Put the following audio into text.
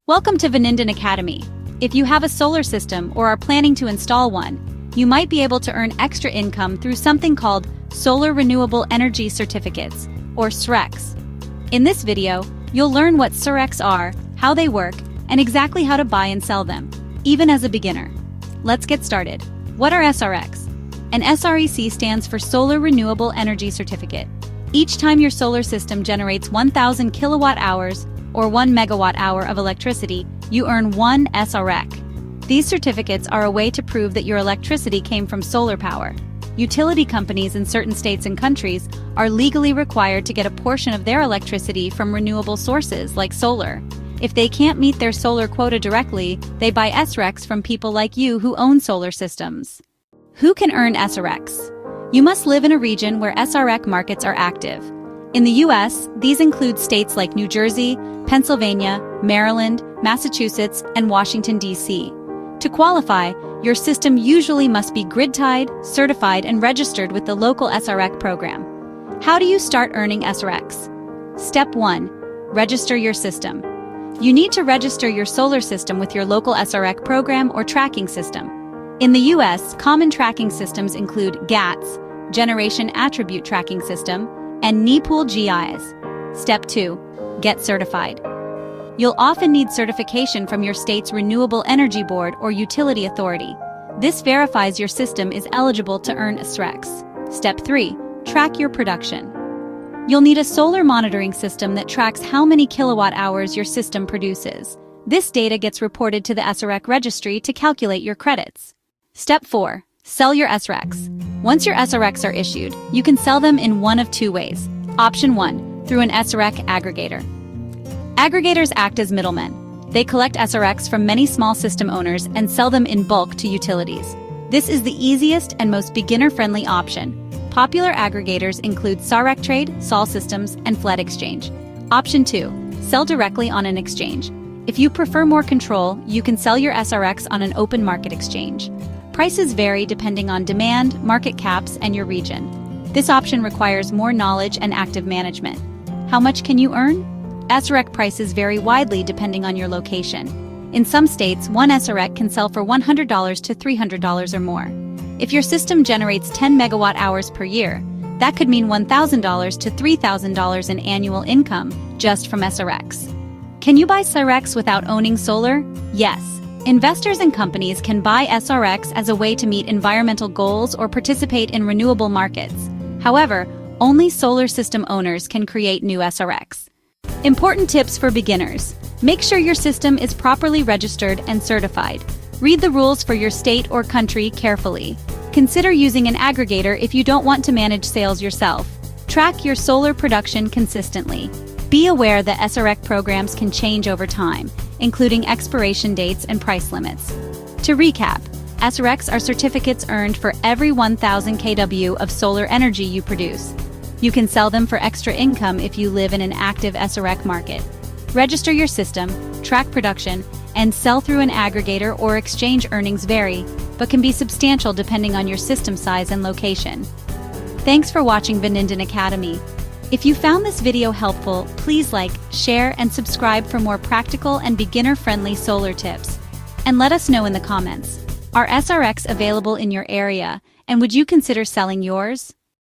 Welcome to Vanindin Academy. If you have a solar system or are planning to install one, you might be able to earn extra income through something called Solar Renewable Energy Certificates, or SRECs. In this video, you'll learn what SRECs are, how they work, and exactly how to buy and sell them, even as a beginner. Let's get started. What are SRECs? An SREC stands for Solar Renewable Energy Certificate. Each time your solar system generates 1,000 kilowatt hours or 1 megawatt hour of electricity, you earn one SREC. These certificates are a way to prove that your electricity came from solar power. Utility companies in certain states and countries are legally required to get a portion of their electricity from renewable sources like solar. If they can't meet their solar quota directly, they buy SRECs from people like you who own solar systems. Who can earn SRECs? You must live in a region where SREC markets are active. In the US, these include states like New Jersey, Pennsylvania, Maryland, Massachusetts, and Washington, D.C. To qualify, your system usually must be grid-tied, certified, and registered with the local SREC program. How do you start earning SRECs? Step 1. Register your system. You need to register your solar system with your local SREC program or tracking system. In the US, common tracking systems include GATS, Generation Attribute Tracking System, and NEPOOL GIs. Step 2. Get certified. You'll often need certification from your state's Renewable Energy Board or utility authority. This verifies your system is eligible to earn SRECs. Step 3. Track your production. You'll need a solar monitoring system that tracks how many kilowatt hours your system produces. This data gets reported to the SREC registry to calculate your credits. Step 4. Sell your SRECs. Once your SRECs are issued, you can sell them in one of two ways. Option 1. Through an SREC aggregator. Aggregators act as middlemen. They collect SRECs from many small system owners and sell them in bulk to utilities. This is the easiest and most beginner-friendly option. Popular aggregators include SRECtrade, Sol Systems, and Flood Exchange. Option 2. Sell directly on an exchange. If you prefer more control, you can sell your SRECs on an open market exchange. Prices vary depending on demand, market caps, and your region. This option requires more knowledge and active management. How much can you earn? SREC prices vary widely depending on your location. In some states, one SREC can sell for $100 to $300 or more. If your system generates 10 megawatt hours per year, that could mean $1,000 to $3,000 in annual income just from SRECs. Can you buy SRECs without owning solar? Yes. Investors and companies can buy SRECs as a way to meet environmental goals or participate in renewable markets. However, only solar system owners can create new SRECs. Important tips for beginners. Make sure your system is properly registered and certified. Read the rules for your state or country carefully. Consider using an aggregator if you don't want to manage sales yourself. Track your solar production consistently. Be aware that SREC programs can change over time, including expiration dates and price limits. To recap, SRECs are certificates earned for every 1,000 kW of solar energy you produce. You can sell them for extra income if you live in an active SREC market. Register your system, track production, and sell through an aggregator or exchange. Earnings vary, but can be substantial depending on your system size and location. Thanks for watching Vanindin Academy. If you found this video helpful, please like, share, and subscribe for more practical and beginner-friendly solar tips. And let us know in the comments, are SRECs available in your area, and would you consider selling yours?